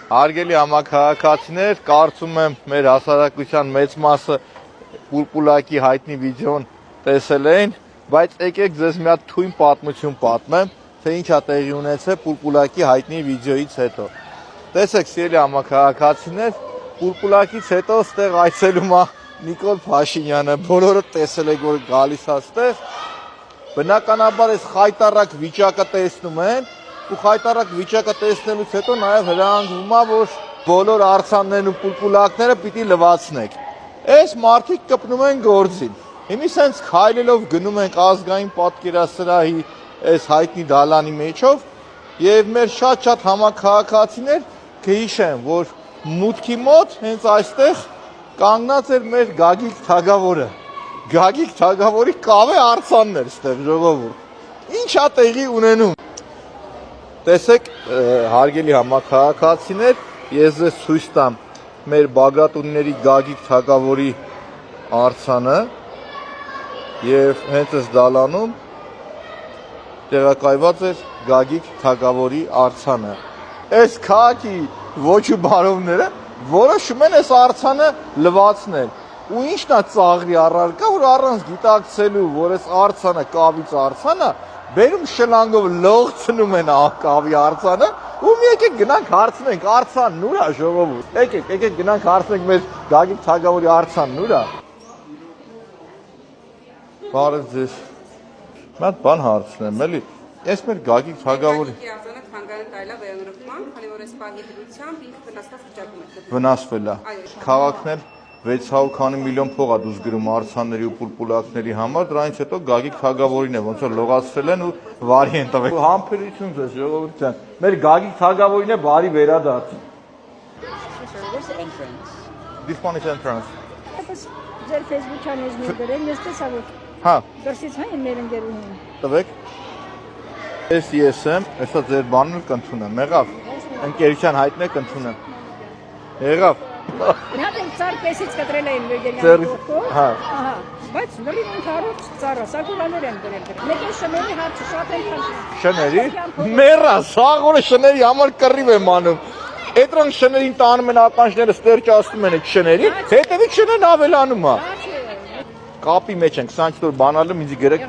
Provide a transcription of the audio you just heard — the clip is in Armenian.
Հարգելի համաքաղաքացիներ, կարծում եմ մեր հասարակության մեծ մասը պուլպուլակի հայտնի վիդեոն տեսել էին, բայց եկեք ձեզ մի հատ թույն պատմություն պատմեմ, թե ինչ է տեղի ունեցել պուլպուլակի հայտնի վիդեոից հետո։ Տեսեք, սիրելի համաքաղաքացիներ, պուլպուլակից հետո ստեղ այցելում է Նիկոլ Փաշինյանը, բոլորը տեսել եք, որ գալիս է ստեղ, բնականաբար այս խայտառակ վիճակը տեսնում են, ու խայտառակ վիճակը տեսնելուց հետո նաև հրահանգվում է, որ բոլոր արձաններն ու պուլպուլակները պիտի լվացնեք։ Այս մարդիկ կպնում են գործին։ Հիմի սենց քայլելով գնում ենք ազգային պատկերասրահի այս հայտնի դալանի մեջով եւ մեր շատ համաքաղաքացիներ կհիշեն, որ մուտքի մոտ հենց այստեղ կանգնած էր մեր Գագիկ Թագավորը։ Գագիկ Թագավորի կավե արձանն էր այստեղ ժողովուրդ։ Ինչ է տեղի ունենում։ Տեսեք, հարգելի համաքաղաքացիներ, ես ձեզ ցույց տամ մեր Բագրատունիների Գագիկ Թագավորի արձանը եւ հենց այս դալանում տեղակայված է Գագիկ Թագավորի արձանը։ Այս քաղաքի ոչ ու բարովները որոշում են այս արձանը լվացնել։ Ու ինչն է ծաղրի առարկա, որ առանց գիտակցելու, որ այս արձանը կավից արձանը բերում շլանգով լողցնում են կավի արձանը, ու մի եկեք գնանք հարցնենք, արձանն ուր է ժողովուրդ։ Եկեք գնանք հարցնենք մեր Գագիկ Թագավորի արձանն ուր է։ Բարև ձեզ։ Մի հատ բան հարցնեմ, էլի։ Այս մեր Գագիկ Թագավորի արձանը թանգարան կարելի է վերանորոգման, քանի որ այս պահի դրությամբ ինքը վնասված վիճակում է։ Վնասվել է։ Քաղաքն էլ 600 քանի միլիոն փող է դուրս գրում արձանների ու պուլպուլակների համար, դրանից հետո Գագիկ Թագավորին է ոնց որ լողացրել են ու վարի են տվել։ Համբերություն ձեզ ժողովուրդ, մեր Գագիկ Թագավորին է բարի վերադարձ։ This one is entrance. Ձեր Facebook-յան ես դրել, ես տեսա որ։ Հա։ Դրսից հա մեր ընկերուհին։ Տվեք։ Ես եմ, հեսա ձեր բանն կընդունեմ, եղավ։ Ընկերության հայտնը կընդունեմ։ Եղավ։ Նա դեռ ծառ եսից կտրել են Վեգելյանի կողքով։ Հա։ Ահա, բայց լրիվ ընդհանուր ծառը, սակուլաներ են դրել դրել։ Մեկը շների հարցը շատ են քաշում։ Շների։ Մեռա, սաղորը շների համար կռիվ եմ անում։ Էդրանք շներին տանում են ականջները ստերջացնում են այդ շների, հետևից շներն ավելանում է։ Կապի մեջ ենք, 24 օր բանալում ինձ գրեք։